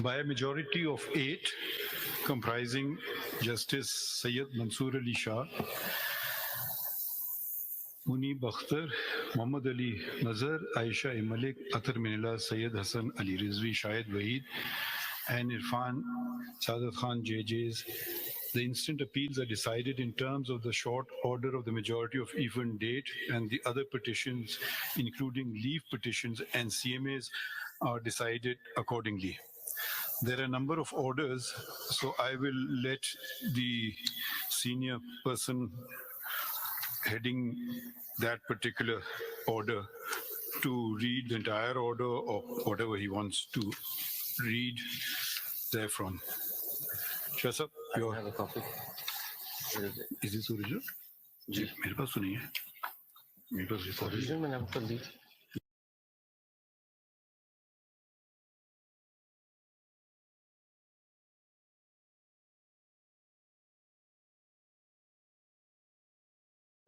by a majority of 8, comprising Justice Syed Mansoor Ali Shah, Muni Bakhtar, Muhammad Ali Nazar, Aisha Malik, Athar Minillah, Syed Hassan Ali Rizvi, Shahid Waheed, and Irfan Saadat Khan JJs. The instant appeals are decided in terms of the short order of the majority of even date, and the other petitions, including leave petitions and CMAs, are decided accordingly. There are a number of orders, so I will let the senior person heading that particular order to read the entire order or whatever he wants to read therefrom. Shah Sahab, I have a copy. Is this original? जी मेरे पास तो नहीं है. मेरे पास Original मैंने आपको दी.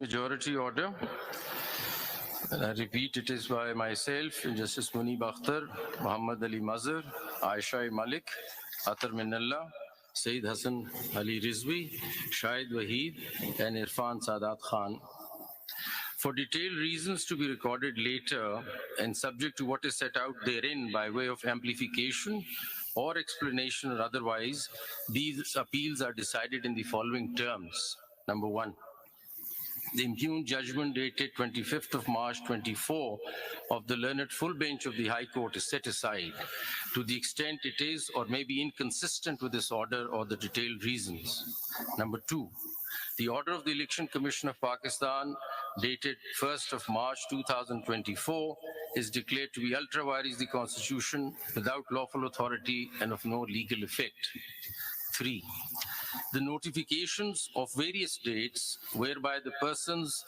Majority order. I repeat, it is by myself, Justice Muni Bakhtar, Muhammad Ali Mazhar, Aisha Malik, Athar Minallah, Syed Hassan Ali Rizvi, Shahid Waheed, and Irfan Saadat Khan. For detailed reasons to be recorded later and subject to what is set out therein by way of amplification or explanation or otherwise, these appeals are decided in the following terms. Number 1. The impugned judgment dated 25th of March 24 of the learned full bench of the High Court is set aside to the extent it is or may be inconsistent with this order or the detailed reasons. Number 2. The order of the Election Commission of Pakistan dated 1st of March 2024 is declared to be ultra vires the Constitution without lawful authority and of no legal effect. 3. The notifications of various dates whereby the persons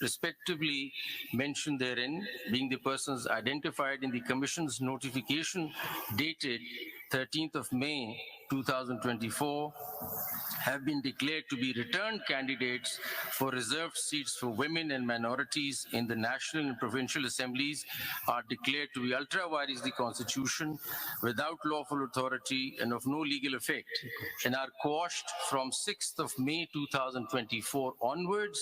respectively mentioned therein, being the persons identified in the Commission's notification dated 13th of May 2024, have been declared to be returned candidates for reserved seats for women and minorities in the national and provincial assemblies are declared to be ultra vires the Constitution without lawful authority and of no legal effect, and are quashed from 6th of May 2024 onwards,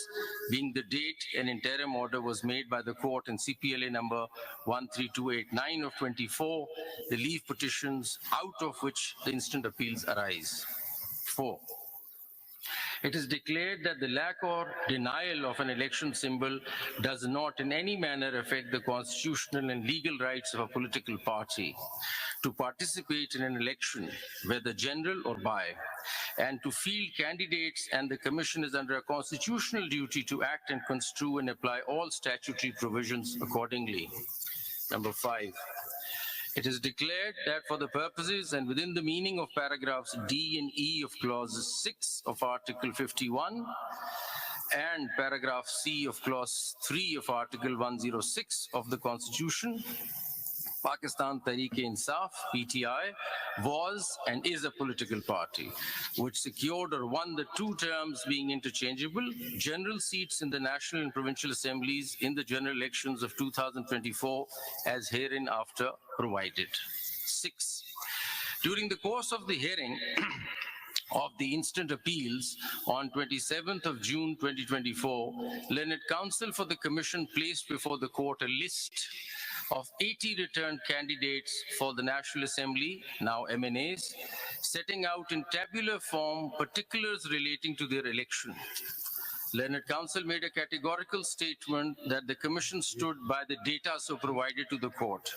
being the date an interim order was made by the court in CPLA number 13289 of 24, the leave petitions out of which the instant appeals arise. 4. It is declared that the lack or denial of an election symbol does not in any manner affect the constitutional and legal rights of a political party to participate in an election, whether general or by, and to field candidates, and the Commission is under a constitutional duty to act and construe and apply all statutory provisions accordingly. Number 5. It is declared that for the purposes and within the meaning of paragraphs D and E of clause 6 of Article 51 and paragraph C of clause 3 of Article 106 of the Constitution, Pakistan Tehreek-e-Insaf, PTI, was and is a political party which secured or won the 2 terms being interchangeable general seats in the national and provincial assemblies in the general elections of 2024 as hereinafter provided. 6. During the course of the hearing of the instant appeals on 27th of June 2024, Learned Counsel for the Commission placed before the court a list of 80 returned candidates for the National Assembly, now MNAs, setting out in tabular form particulars relating to their election. Learned Counsel made a categorical statement that the Commission stood by the data so provided to the court.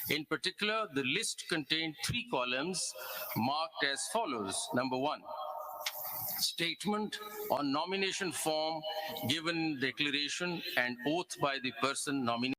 In particular, the list contained 3 columns marked as follows. Number 1, statement on nomination form given declaration and oath by the person nominated.